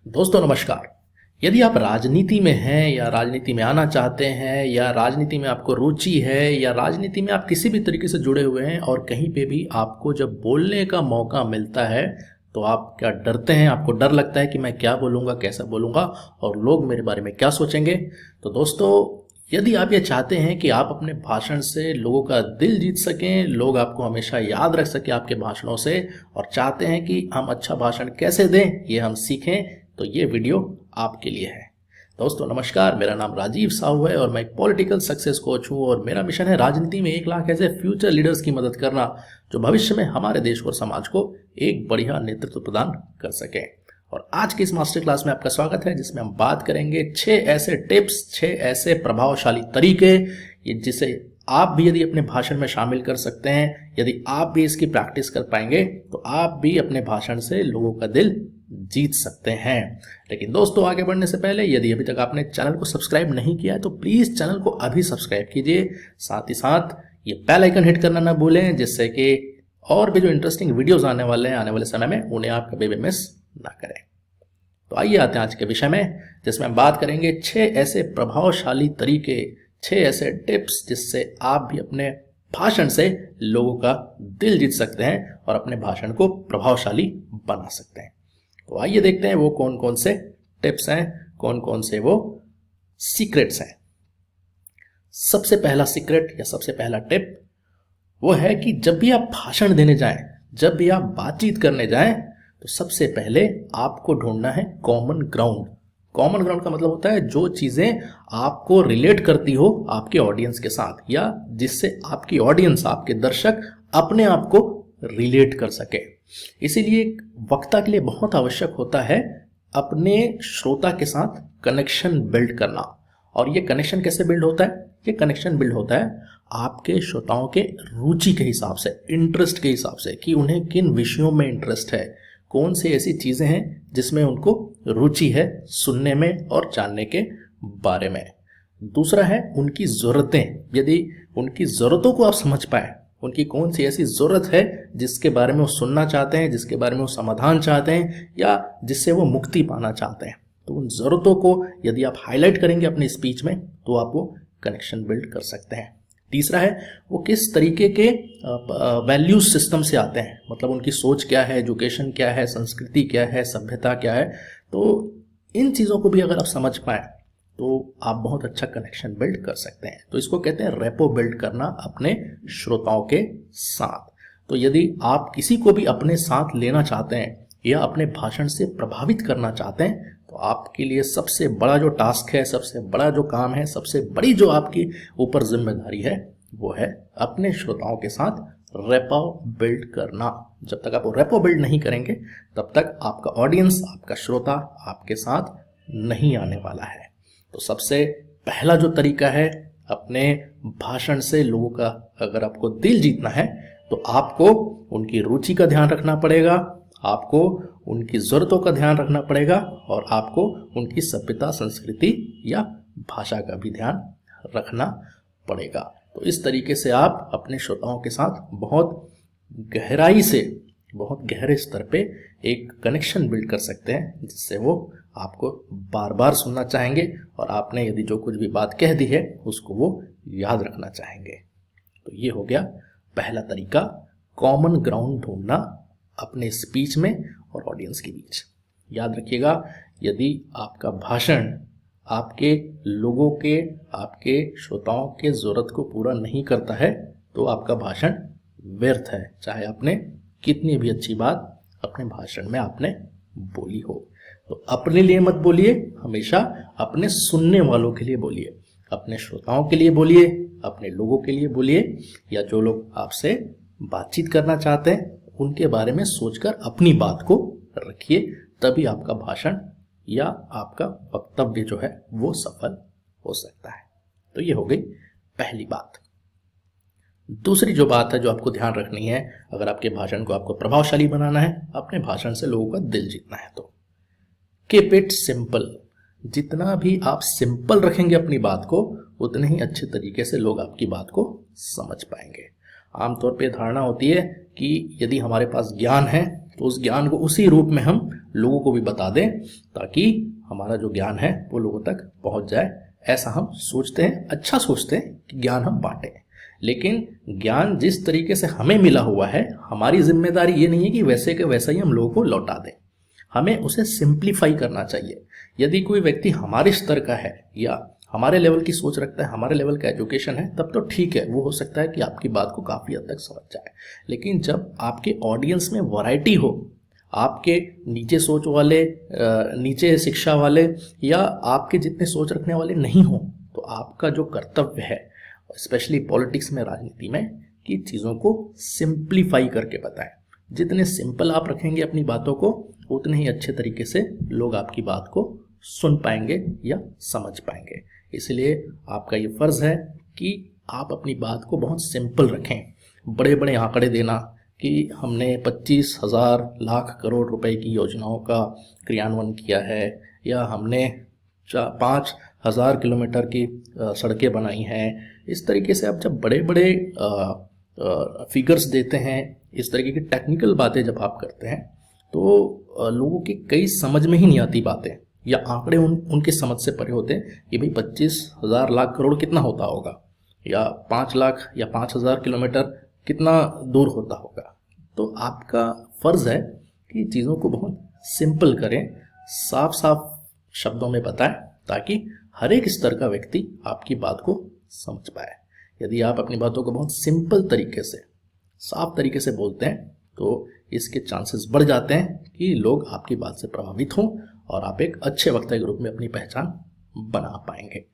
दोस्तों नमस्कार। यदि आप राजनीति में हैं या राजनीति में आना चाहते हैं या राजनीति में आपको रुचि है या राजनीति में आप किसी भी तरीके से जुड़े हुए हैं और कहीं पे भी आपको जब बोलने का मौका मिलता है तो आप क्या डरते हैं? आपको डर लगता है कि मैं क्या बोलूँगा, कैसा बोलूँगा और लोग मेरे बारे में क्या सोचेंगे? तो दोस्तों, यदि आप ये चाहते हैं कि आप अपने भाषण से लोगों का दिल जीत सकें, लोग आपको हमेशा याद रख सकें आपके भाषणों से, और चाहते हैं कि हम अच्छा भाषण कैसे दें ये हम सीखें, तो ये वीडियो आपके लिए है। दोस्तों नमस्कार, मेरा नाम राजीव साहू है और मैं एक पॉलिटिकल सक्सेस कोच हूँ और मेरा मिशन है राजनीति में 1 लाख ऐसे फ्यूचर लीडर्स की मदद करना जो भविष्य में हमारे देश और समाज को एक बढ़िया नेतृत्व प्रदान कर सकें। और आज की इस मास्टर क्लास में आपका स्वागत है, जिसमें हम बात करेंगे 6 ऐसे टिप्स, 6 ऐसे प्रभावशाली तरीके जिसे आप भी यदि अपने भाषण में शामिल कर सकते हैं। यदि आप भी इसकी प्रैक्टिस कर पाएंगे तो आप भी अपने भाषण से लोगों का दिल जीत सकते हैं। लेकिन दोस्तों, आगे बढ़ने से पहले यदि अभी तक आपने चैनल को सब्सक्राइब नहीं किया है तो प्लीज चैनल को अभी सब्सक्राइब कीजिए। साथ ही साथ ये बेल आइकन हिट करना ना भूलें, जिससे कि और भी जो इंटरेस्टिंग वीडियोस आने वाले हैं आने वाले समय में उन्हें आप कभी भी मिस ना करें। तो आइए आते हैं आज के विषय में, जिसमें हम बात करेंगे 6 ऐसे प्रभावशाली तरीके, 6 ऐसे टिप्स जिससे आप भी अपने भाषण से लोगों का दिल जीत सकते हैं और अपने भाषण को प्रभावशाली बना सकते हैं। तो आइए देखते हैं वो कौन कौन से टिप्स हैं, कौन कौन से वो सीक्रेट्स हैं। सबसे पहला सीक्रेट या सबसे पहला टिप वो है कि जब भी आप भाषण देने जाएं, जब भी आप बातचीत करने जाएं, तो सबसे पहले आपको ढूंढना है कॉमन ग्राउंड। कॉमन ग्राउंड का मतलब होता है जो चीजें आपको रिलेट करती हो आपके ऑडियंस के साथ, या जिससे आपकी ऑडियंस, आपके दर्शक अपने आप को रिलेट कर सके। इसीलिए वक्ता के लिए बहुत आवश्यक होता है अपने श्रोता के साथ कनेक्शन बिल्ड करना। और ये कनेक्शन कैसे बिल्ड होता है? ये कनेक्शन बिल्ड होता है आपके श्रोताओं के रुचि के हिसाब से, इंटरेस्ट के हिसाब से, कि उन्हें किन विषयों में इंटरेस्ट है, कौन सी ऐसी चीजें हैं जिसमें उनको रुचि है सुनने में और जानने के बारे में। दूसरा है उनकी जरूरतें। यदि उनकी जरूरतों को आप समझ पाए, उनकी कौन सी ऐसी जरूरत है जिसके बारे में वो सुनना चाहते हैं, जिसके बारे में वो समाधान चाहते हैं या जिससे वो मुक्ति पाना चाहते हैं, तो उन जरूरतों को यदि आप हाईलाइट करेंगे अपनी स्पीच में तो आप वो कनेक्शन बिल्ड कर सकते हैं। तीसरा है वो किस तरीके के वैल्यूज सिस्टम से आते हैं, मतलब उनकी सोच क्या है, एजुकेशन क्या है, संस्कृति क्या है, सभ्यता क्या है। तो इन चीज़ों को भी अगर आप समझ पाए तो आप बहुत अच्छा कनेक्शन बिल्ड कर सकते हैं। तो इसको कहते हैं रेपो बिल्ड करना अपने श्रोताओं के साथ। तो यदि आप किसी को भी अपने साथ लेना चाहते हैं या अपने भाषण से प्रभावित करना चाहते हैं, तो आपके लिए सबसे बड़ा जो टास्क है, सबसे बड़ा जो काम है, सबसे बड़ी जो आपकी ऊपर जिम्मेदारी है, वो है अपने श्रोताओं के साथ रेपो बिल्ड करना। जब तक आप वो रेपो बिल्ड नहीं करेंगे तब तक आपका ऑडियंस, आपका श्रोता आपके साथ नहीं आने वाला है। तो सबसे पहला जो तरीका है अपने भाषण से लोगों का अगर आपको दिल जीतना है, तो आपको उनकी रुचि का ध्यान रखना पड़ेगा, आपको उनकी जरूरतों का ध्यान रखना पड़ेगा और आपको उनकी सभ्यता, संस्कृति या भाषा का भी ध्यान रखना पड़ेगा। तो इस तरीके से आप अपने श्रोताओं के साथ बहुत गहराई से, बहुत गहरे स्तर पे एक कनेक्शन बिल्ड कर सकते हैं, जिससे वो आपको बार बार सुनना चाहेंगे और आपने यदि जो कुछ भी बात कह दी है उसको वो याद रखना चाहेंगे। तो ये हो गया पहला तरीका, कॉमन ग्राउंड ढूंढना अपने स्पीच में और ऑडियंस के बीच। याद रखिएगा, यदि आपका भाषण आपके लोगों के, आपके श्रोताओं के जरूरत को पूरा नहीं करता है तो आपका भाषण व्यर्थ है, चाहे आपने कितनी भी अच्छी बात अपने भाषण में आपने बोली हो। तो अपने लिए मत बोलिए, हमेशा अपने सुनने वालों के लिए बोलिए, अपने श्रोताओं के लिए बोलिए, अपने लोगों के लिए बोलिए, या जो लोग आपसे बातचीत करना चाहते हैं उनके बारे में सोचकर अपनी बात को रखिए। तभी आपका भाषण या आपका वक्तव्य जो है वो सफल हो सकता है। तो ये हो गई पहली बात। दूसरी जो बात है जो आपको ध्यान रखनी है, अगर आपके भाषण को आपको प्रभावशाली बनाना है, अपने भाषण से लोगों का दिल जीतना है, तो कीप इट सिंपल। जितना भी आप सिंपल रखेंगे अपनी बात को, उतने ही अच्छे तरीके से लोग आपकी बात को समझ पाएंगे। आमतौर पे धारणा होती है कि यदि हमारे पास ज्ञान है तो उस ज्ञान को उसी रूप में हम लोगों को भी बता दें, ताकि हमारा जो ज्ञान है वो लोगों तक पहुंच जाए। ऐसा हम सोचते हैं, अच्छा सोचते हैं कि ज्ञान हम बांटें। लेकिन ज्ञान जिस तरीके से हमें मिला हुआ है, हमारी जिम्मेदारी ये नहीं है कि वैसे के वैसा ही हम लोगों को लौटा दें। हमें उसे सिंप्लीफाई करना चाहिए। यदि कोई व्यक्ति हमारे स्तर का है या हमारे लेवल की सोच रखता है, हमारे लेवल का एजुकेशन है, तब तो ठीक है, वो हो सकता है कि आपकी बात को काफ़ी हद तक समझ जाए। लेकिन जब आपके ऑडियंस में वैरायटी हो, आपके नीचे सोच वाले, नीचे शिक्षा वाले या आपके जितने सोच रखने वाले नहीं हो, तो आपका जो कर्तव्य है, स्पेशली पॉलिटिक्स में, राजनीति में, कि चीज़ों को सिंप्लीफाई करके बताएं। जितने सिंपल आप रखेंगे अपनी बातों को, उतने ही अच्छे तरीके से लोग आपकी बात को सुन पाएंगे या समझ पाएंगे। इसलिए आपका ये फ़र्ज़ है कि आप अपनी बात को बहुत सिंपल रखें। बड़े बड़े आंकड़े देना कि हमने 25,000 लाख करोड़ रुपए की योजनाओं का क्रियान्वयन किया है, या हमने 5,000 किलोमीटर की सड़कें बनाई हैं, इस तरीके से आप जब बड़े बड़े फिगर्स देते हैं, इस तरीके की टेक्निकल बातें जब आप करते हैं, तो लोगों की कई समझ में ही नहीं आती बातें, या आंकड़े उनके समझ से परे होते हैं कि भाई 25,000 लाख करोड़ कितना होता होगा, या 5 लाख या 5,000 किलोमीटर कितना दूर होता होगा। तो आपका फ़र्ज़ है कि चीज़ों को बहुत सिंपल करें, साफ साफ शब्दों में बताएं, ताकि हर एक स्तर का व्यक्ति आपकी बात को समझ पाए। यदि आप अपनी बातों को बहुत सिंपल तरीके से, साफ तरीके से बोलते हैं, तो इसके चांसेस बढ़ जाते हैं कि लोग आपकी बात से प्रभावित हों और आप एक अच्छे वक्ता के रूप में अपनी पहचान बना पाएंगे।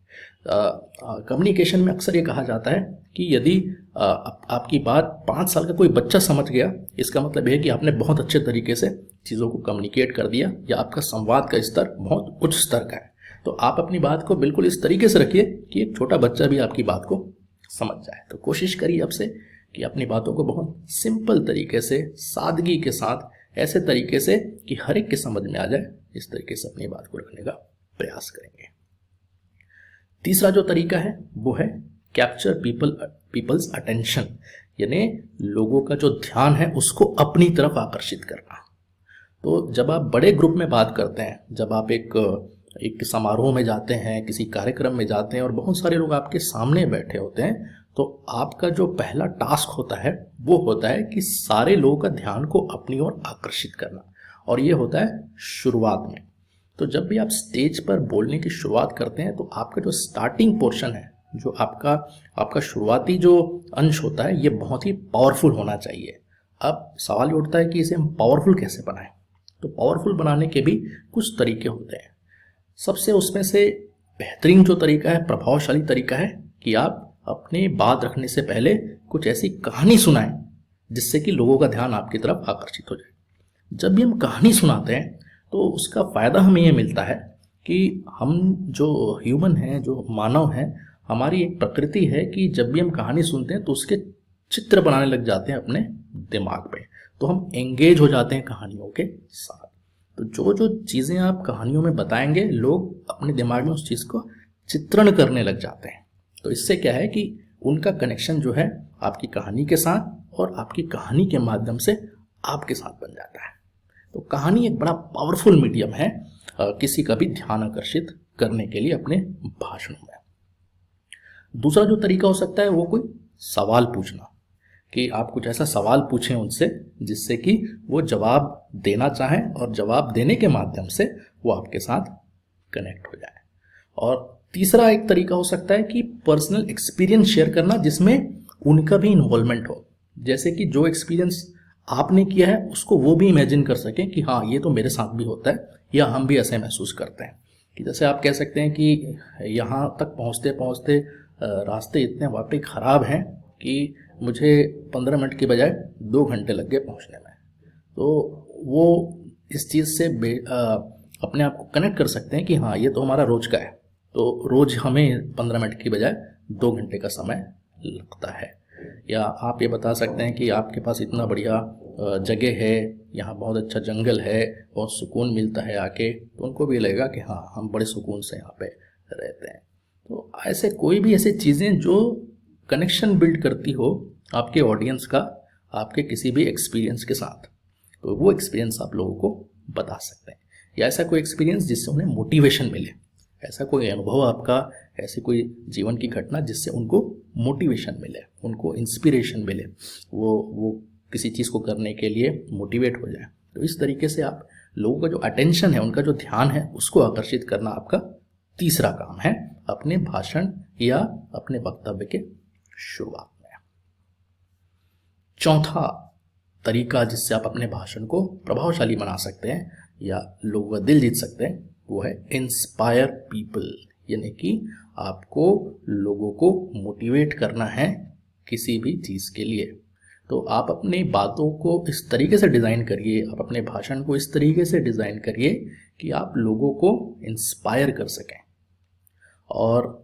कम्युनिकेशन में अक्सर ये कहा जाता है कि यदि आपकी बात 5 साल का कोई बच्चा समझ गया, इसका मतलब यह है कि आपने बहुत अच्छे तरीके से चीज़ों को कम्युनिकेट कर दिया, या आपका संवाद का स्तर बहुत उच्च स्तर का है। तो आप अपनी बात को बिल्कुल इस तरीके से रखिए कि एक छोटा बच्चा भी आपकी बात को समझ जाए। तो कोशिश करिए अब से कि अपनी बातों को बहुत सिंपल तरीके से, सादगी के साथ, ऐसे तरीके से कि हर एक के समझ में आ जाए, इस तरीके से अपनी बात को रखने का प्रयास करेंगे। तीसरा जो तरीका है वो है कैप्चर पीपल्स अटेंशन, यानी लोगों का जो ध्यान है उसको अपनी तरफ आकर्षित करना। तो जब आप बड़े ग्रुप में बात करते हैं, जब आप एक समारोह में जाते हैं, किसी कार्यक्रम में जाते हैं और बहुत सारे लोग आपके सामने बैठे होते हैं, तो आपका जो पहला टास्क होता है वो होता है कि सारे लोगों का ध्यान को अपनी ओर आकर्षित करना, और ये होता है शुरुआत में। तो जब भी आप स्टेज पर बोलने की शुरुआत करते हैं, तो आपका जो स्टार्टिंग पोर्शन है, जो आपका शुरुआती जो अंश होता है, ये बहुत ही पावरफुल होना चाहिए। अब सवाल ये उठता है कि इसे हम पावरफुल कैसे बनाएं। तो पावरफुल बनाने के भी कुछ तरीके होते हैं। सबसे उसमें से बेहतरीन जो तरीका है, प्रभावशाली तरीका है, कि आप अपने बात रखने से पहले कुछ ऐसी कहानी सुनाएं जिससे कि लोगों का ध्यान आपकी तरफ आकर्षित हो जाए। जब भी हम कहानी सुनाते हैं, तो उसका फ़ायदा हमें ये मिलता है कि हम जो ह्यूमन हैं, जो मानव हैं, हमारी एक प्रकृति है कि जब भी हम कहानी सुनते हैं तो उसके चित्र बनाने लग जाते हैं अपने दिमाग पे, तो हम एंगेज हो जाते हैं कहानियों के साथ। तो जो जो चीज़ें आप कहानियों में बताएंगे, लोग अपने दिमाग में उस चीज़ को चित्रण करने लग जाते हैं। तो इससे क्या है कि उनका कनेक्शन जो है आपकी कहानी के साथ और आपकी कहानी के माध्यम से आपके साथ बन जाता है। तो कहानी एक बड़ा पावरफुल मीडियम है किसी का भी ध्यान आकर्षित करने के लिए अपने भाषणों में। दूसरा जो तरीका हो सकता है वो कोई सवाल पूछना, कि आप कुछ ऐसा सवाल पूछें उनसे जिससे कि वो जवाब देना चाहें, और जवाब देने के माध्यम से वो आपके साथ कनेक्ट हो जाए। और तीसरा एक तरीका हो सकता है कि पर्सनल एक्सपीरियंस शेयर करना, जिसमें उनका भी इन्वॉल्वमेंट हो। जैसे कि जो एक्सपीरियंस आपने किया है उसको वो भी इमेजिन कर सकें कि हाँ, ये तो मेरे साथ भी होता है, या हम भी ऐसे महसूस करते हैं। कि जैसे आप कह सकते हैं कि यहाँ तक पहुँचते पहुँचते रास्ते इतने वाकई ख़राब हैं कि मुझे 15 मिनट की बजाय 2 घंटे लग गए पहुँचने में। तो वो इस चीज़ से अपने आप को कनेक्ट कर सकते हैं कि हाँ, ये तो हमारा रोज का है, तो रोज़ हमें 15 मिनट की बजाय 2 घंटे का समय लगता है। या आप ये बता सकते हैं कि आपके पास इतना बढ़िया जगह है, यहाँ बहुत अच्छा जंगल है, बहुत सुकून मिलता है आके, तो उनको भी लगेगा कि हाँ, हम बड़े सुकून से यहाँ पे रहते हैं। तो ऐसे कोई भी ऐसी चीज़ें जो कनेक्शन बिल्ड करती हो आपके ऑडियंस का आपके किसी भी एक्सपीरियंस के साथ, तो वो एक्सपीरियंस आप लोगों को बता सकते हैं, या ऐसा कोई एक्सपीरियंस जिससे उन्हें मोटिवेशन मिले, ऐसा कोई अनुभव आपका, ऐसी कोई जीवन की घटना जिससे उनको मोटिवेशन मिले, उनको इंस्पिरेशन मिले, वो किसी चीज़ को करने के लिए मोटिवेट हो जाए। तो इस तरीके से आप लोगों का जो अटेंशन है, उनका जो ध्यान है, उसको आकर्षित करना आपका तीसरा काम है अपने भाषण या अपने वक्तव्य के शुरुआत में। चौथा तरीका जिससे आप अपने भाषण को प्रभावशाली बना सकते हैं या लोगों का दिल जीत सकते हैं, वो है इंस्पायर पीपल, यानी कि आपको लोगों को मोटिवेट करना है किसी भी चीज़ के लिए। तो आप अपनी बातों को इस तरीके से डिज़ाइन करिए, आप अपने भाषण को इस तरीके से डिज़ाइन करिए कि आप लोगों को इंस्पायर कर सकें। और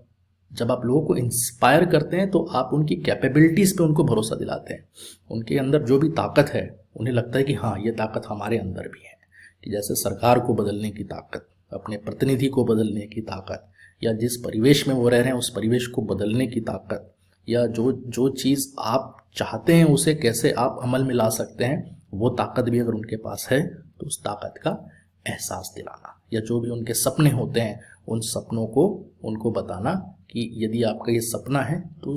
जब आप लोगों को इंस्पायर करते हैं तो आप उनकी कैपेबिलिटीज़ पे उनको भरोसा दिलाते हैं। उनके अंदर जो भी ताकत है, उन्हें लगता है कि हाँ, ये ताकत हमारे अंदर भी है। कि जैसे सरकार को बदलने की ताकत, अपने प्रतिनिधि को बदलने की ताकत, या जिस परिवेश में वो रह रहे हैं उस परिवेश को बदलने की ताकत, या जो चीज़ आप चाहते हैं उसे कैसे आप अमल में ला सकते हैं, वो ताकत भी अगर उनके पास है तो उस ताकत का एहसास दिलाना, या जो भी उनके सपने होते हैं उन सपनों को उनको बताना कि यदि आपका ये सपना है तो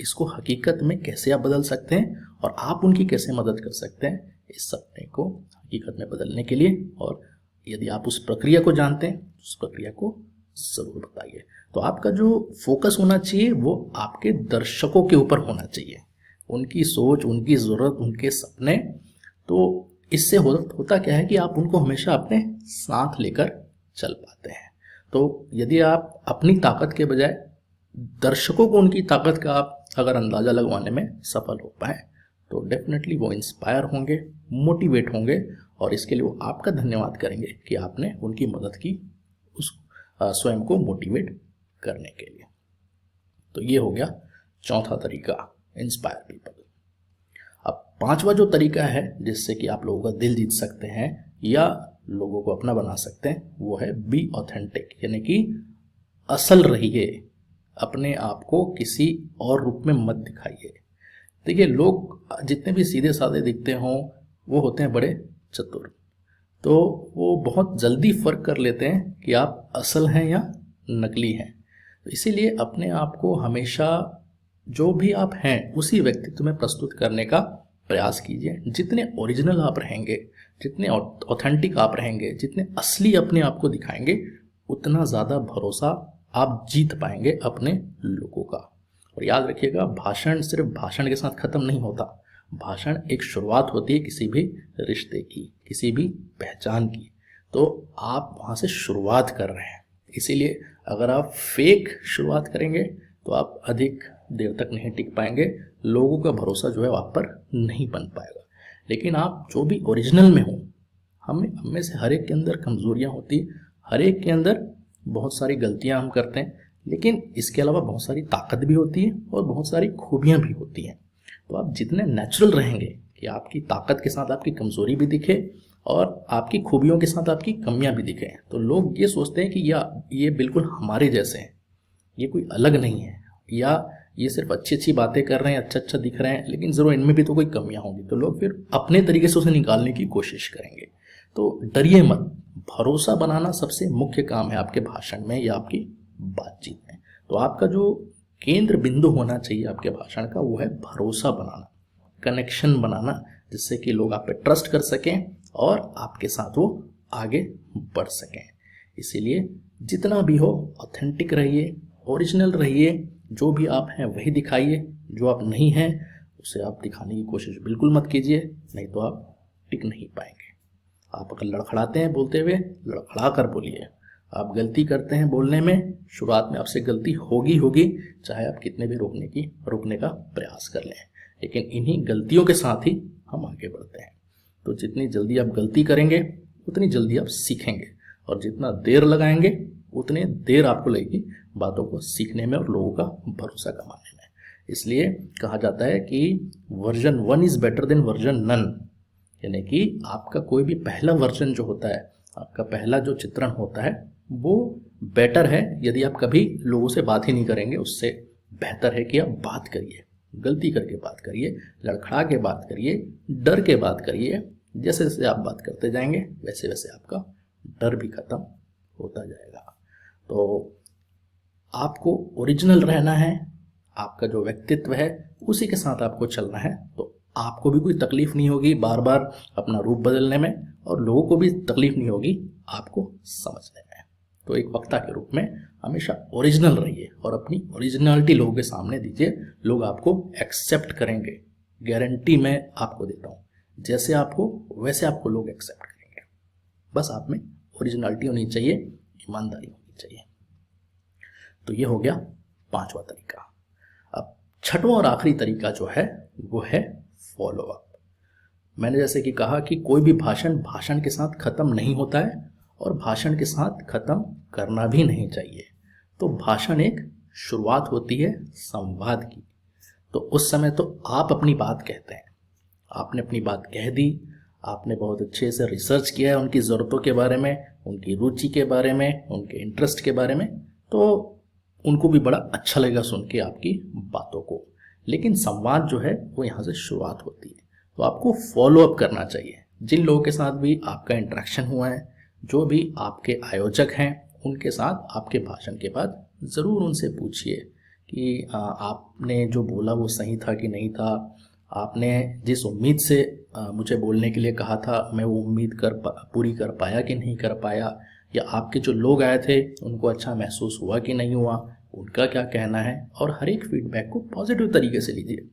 इसको हकीकत में कैसे आप बदल सकते हैं और आप उनकी कैसे मदद कर सकते हैं इस सपने को हकीकत में बदलने के लिए। और यदि आप उस प्रक्रिया को जानते हैं तो उस प्रक्रिया को ज़रूर बताइए। तो आपका जो फोकस होना चाहिए वो आपके दर्शकों के ऊपर होना चाहिए, उनकी सोच, उनकी ज़रूरत, उनके सपने। तो इससे होता क्या है कि आप उनको हमेशा अपने साथ लेकर चल पाते हैं। तो यदि आप अपनी ताकत के बजाय दर्शकों को उनकी ताकत का आप अगर अंदाज़ा लगवाने में सफल हो पाए तो डेफिनेटली वो इंस्पायर होंगे, मोटिवेट होंगे, और इसके लिए वो आपका धन्यवाद करेंगे कि आपने उनकी मदद की उस स्वयं को मोटिवेट करने के लिए। तो ये हो गया चौथा तरीका, इंस्पायर पीपल। अब पांचवा जो तरीका है जिससे कि आप लोगों का दिल जीत सकते हैं या लोगों को अपना बना सकते हैं, वो है बी ऑथेंटिक, यानी कि असल रहिए, अपने आप को किसी और रूप में मत दिखाइए। देखिए, लोग जितने भी सीधे साधे दिखते हों वो होते हैं बड़े चतुर, तो वो बहुत जल्दी फर्क कर लेते हैं कि आप असल हैं या नकली हैं। तो इसीलिए अपने आप को हमेशा जो भी आप हैं उसी व्यक्तित्व में प्रस्तुत करने का प्रयास कीजिए। जितने ओरिजिनल आप रहेंगे, जितने ऑथेंटिक आप रहेंगे, जितने असली अपने आप को दिखाएंगे, उतना ज़्यादा भरोसा आप जीत पाएंगे अपने लोगों का। और याद रखिएगा, भाषण सिर्फ भाषण के साथ ख़त्म नहीं होता। भाषण एक शुरुआत होती है किसी भी रिश्ते की, किसी भी पहचान की। तो आप वहाँ से शुरुआत कर रहे हैं, इसीलिए अगर आप फेक शुरुआत करेंगे तो आप अधिक देर तक नहीं टिक पाएंगे, लोगों का भरोसा जो है आप पर नहीं बन पाएगा। लेकिन आप जो भी ओरिजिनल में हो, हम में से हर एक के अंदर कमज़ोरियाँ होती हैं, हर एक के अंदर बहुत सारी गलतियाँ हम करते हैं, लेकिन इसके अलावा बहुत सारी ताकत भी होती है और बहुत सारी खूबियाँ भी होती हैं। तो आप जितने नेचुरल रहेंगे कि आपकी ताकत के साथ आपकी कमज़ोरी भी दिखे और आपकी खूबियों के साथ आपकी कमियां भी दिखें, तो लोग ये सोचते हैं कि ये बिल्कुल हमारे जैसे हैं, ये कोई अलग नहीं है, या ये सिर्फ अच्छी अच्छी बातें कर रहे हैं, अच्छा अच्छा दिख रहे हैं, लेकिन ज़रूर इनमें भी तो कोई कमियां होंगी। तो लोग फिर अपने तरीके से उसे निकालने की कोशिश करेंगे। तो डरिए मत, भरोसा बनाना सबसे मुख्य काम है आपके भाषण में या आपकी बातचीत में। तो आपका जो केंद्र बिंदु होना चाहिए आपके भाषण का, वो है भरोसा बनाना, कनेक्शन बनाना, जिससे कि लोग आप पे ट्रस्ट कर सकें और आपके साथ वो आगे बढ़ सकें। इसीलिए जितना भी हो ऑथेंटिक रहिए, ओरिजिनल रहिए, जो भी आप हैं वही दिखाइए, जो आप नहीं हैं उसे आप दिखाने की कोशिश बिल्कुल मत कीजिए, नहीं तो आप टिक नहीं पाएंगे। आप अगर लड़खड़ाते हैं बोलते हुए, लड़खड़ा कर बोलिए। आप गलती करते हैं बोलने में, शुरुआत में आपसे गलती होगी, चाहे आप कितने भी रोकने का प्रयास कर लें, लेकिन इन्हीं गलतियों के साथ ही हम आगे बढ़ते हैं। तो जितनी जल्दी आप गलती करेंगे उतनी जल्दी आप सीखेंगे, और जितना देर लगाएंगे उतने देर आपको लगेगी बातों को सीखने में और लोगों का भरोसा कमाने में। इसलिए कहा जाता है कि version 1 is better than version none, यानी कि आपका कोई भी पहला वर्जन जो होता है, आपका पहला जो चित्रण होता है, वो बेटर है यदि आप कभी लोगों से बात ही नहीं करेंगे। उससे बेहतर है कि आप बात करिए, गलती करके बात करिए, लड़खड़ा के बात करिए, डर के बात करिए, जैसे जैसे आप बात करते जाएंगे वैसे वैसे आपका डर भी खत्म होता जाएगा। तो आपको ओरिजिनल रहना है, आपका जो व्यक्तित्व है उसी के साथ आपको चलना है, तो आपको भी कोई तकलीफ नहीं होगी बार बार अपना रूप बदलने में, और लोगों को भी तकलीफ नहीं होगी आपको समझने में। तो एक वक्ता के रूप में हमेशा ओरिजिनल रहिए और अपनी ओरिजिनलिटी लोगों के सामने दीजिए, लोग आपको एक्सेप्ट करेंगे, गारंटी मैं आपको देता हूँ। जैसे आप हो वैसे आपको लोग एक्सेप्ट करेंगे, बस आप में ओरिजिनलिटी होनी चाहिए, ईमानदारी होनी चाहिए। तो ये हो गया 5वां तरीका। अब 6वां और आखिरी तरीका जो है वो है फॉलो अप। मैंने जैसे कि कहा कि कोई भी भाषण के साथ खत्म नहीं होता है और भाषण के साथ खत्म करना भी नहीं चाहिए। तो भाषण एक शुरुआत होती है संवाद की। तो उस समय तो आप अपनी बात कहते हैं, आपने अपनी बात कह दी, आपने बहुत अच्छे से रिसर्च किया है उनकी ज़रूरतों के बारे में, उनकी रुचि के बारे में, उनके इंटरेस्ट के बारे में, तो उनको भी बड़ा अच्छा लगेगा सुन के आपकी बातों को। लेकिन संवाद जो है वो यहाँ से शुरुआत होती है। तो आपको फॉलो अप करना चाहिए। जिन लोगों के साथ भी आपका इंटरेक्शन हुआ है, जो भी आपके आयोजक हैं, उनके साथ आपके भाषण के बाद ज़रूर उनसे पूछिए कि आपने जो बोला वो सही था कि नहीं था, आपने जिस उम्मीद से मुझे बोलने के लिए कहा था मैं वो उम्मीद पूरी कर पाया कि नहीं कर पाया, या आपके जो लोग आए थे उनको अच्छा महसूस हुआ कि नहीं हुआ, उनका क्या कहना है। और हर एक फीडबैक को पॉजिटिव तरीके से लीजिए।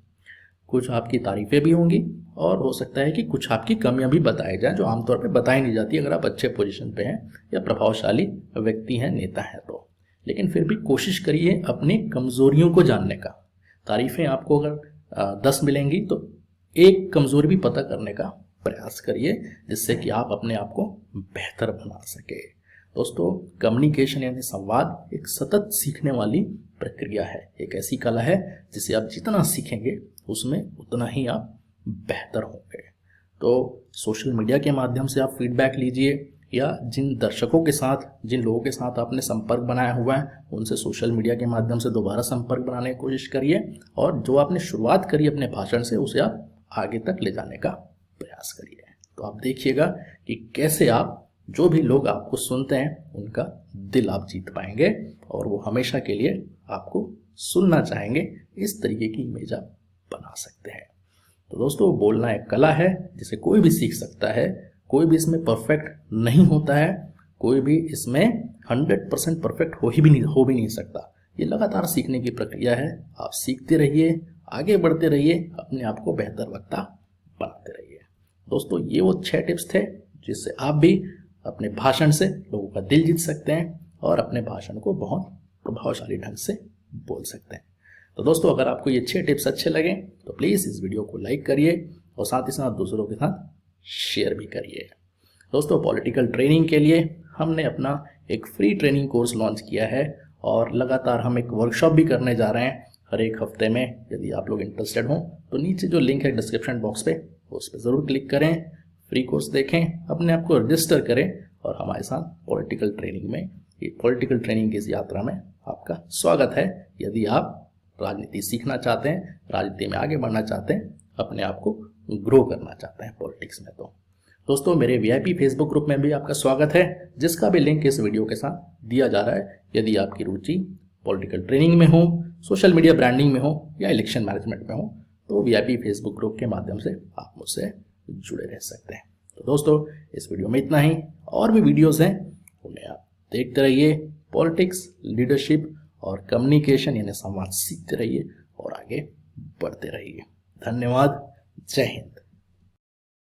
कुछ आपकी तारीफ़ें भी होंगी और हो सकता है कि कुछ आपकी कमियां भी बताई जाएं जो आमतौर पे बताई नहीं जाती अगर आप अच्छे पोजीशन पे हैं या प्रभावशाली व्यक्ति हैं, नेता हैं तो। लेकिन फिर भी कोशिश करिए अपनी कमज़ोरियों को जानने का। तारीफ़ें आपको अगर 10 मिलेंगी तो एक कमज़ोरी भी पता करने का प्रयास करिए, जिससे कि आप अपने आप को बेहतर बना सके। दोस्तों, कम्युनिकेशन यानी संवाद एक सतत सीखने वाली प्रक्रिया है, एक ऐसी कला है जिसे आप जितना सीखेंगे उसमें उतना ही आप बेहतर होंगे। तो सोशल मीडिया के माध्यम से आप फीडबैक लीजिए, या जिन दर्शकों के साथ, जिन लोगों के साथ आपने संपर्क बनाया हुआ है उनसे सोशल मीडिया के माध्यम से दोबारा संपर्क बनाने की कोशिश करिए, और जो आपने शुरुआत करी अपने भाषण से उसे आप आगे तक ले जाने का प्रयास करिए। तो आप देखिएगा कि कैसे आप, जो भी लोग आपको सुनते हैं, उनका दिल आप जीत पाएंगे और वो हमेशा के लिए आपको सुनना चाहेंगे। इस तरीके की इमेज आप बना सकते हैं। तो दोस्तों, बोलना एक कला है जिसे कोई भी सीख सकता है। कोई भी इसमें परफेक्ट नहीं होता है, कोई भी इसमें 100% परफेक्ट हो भी नहीं सकता। ये लगातार सीखने की प्रक्रिया है। आप सीखते रहिए, आगे बढ़ते रहिए, अपने आप को बेहतर वक्ता बनाते रहिए। दोस्तों, ये वो 6 टिप्स थे जिससे आप भी अपने भाषण से लोगों का दिल जीत सकते हैं और अपने भाषण को बहुत प्रभावशाली ढंग से बोल सकते हैं। तो दोस्तों, अगर आपको ये 6 टिप्स अच्छे लगे तो प्लीज़ इस वीडियो को लाइक करिए और साथ ही साथ दूसरों के साथ शेयर भी करिए। दोस्तों, पॉलिटिकल ट्रेनिंग के लिए हमने अपना एक फ्री ट्रेनिंग कोर्स लॉन्च किया है और लगातार हम एक वर्कशॉप भी करने जा रहे हैं हर एक हफ्ते में। यदि आप लोग इंटरेस्टेड हों तो नीचे जो लिंक है डिस्क्रिप्शन बॉक्स पे, उस पर ज़रूर क्लिक करें, फ्री कोर्स देखें, अपने आप को रजिस्टर करें और हमारे साथ पॉलिटिकल ट्रेनिंग की इस यात्रा में आपका स्वागत है। यदि आप राजनीति सीखना चाहते हैं, राजनीति में आगे बढ़ना चाहते हैं, अपने आप को ग्रो करना चाहते हैं पॉलिटिक्स में, तो दोस्तों मेरे VIP फेसबुक ग्रुप में भी आपका स्वागत है, जिसका भी लिंक इस वीडियो के साथ दिया जा रहा है। यदि आपकी रुचि पॉलिटिकल ट्रेनिंग में हो, सोशल मीडिया ब्रांडिंग में हो या इलेक्शन मैनेजमेंट में हो, तो VIP फेसबुक ग्रुप के माध्यम से आप मुझसे जुड़े रह सकते हैं। तो दोस्तों, इस वीडियो में इतना ही। और भी वीडियोज़ हैं, उन्हें आप देखते रहिए। पॉलिटिक्स, लीडरशिप और कम्युनिकेशन यानी संवाद सीखते रहिए और आगे बढ़ते रहिए। धन्यवाद। जय हिंद।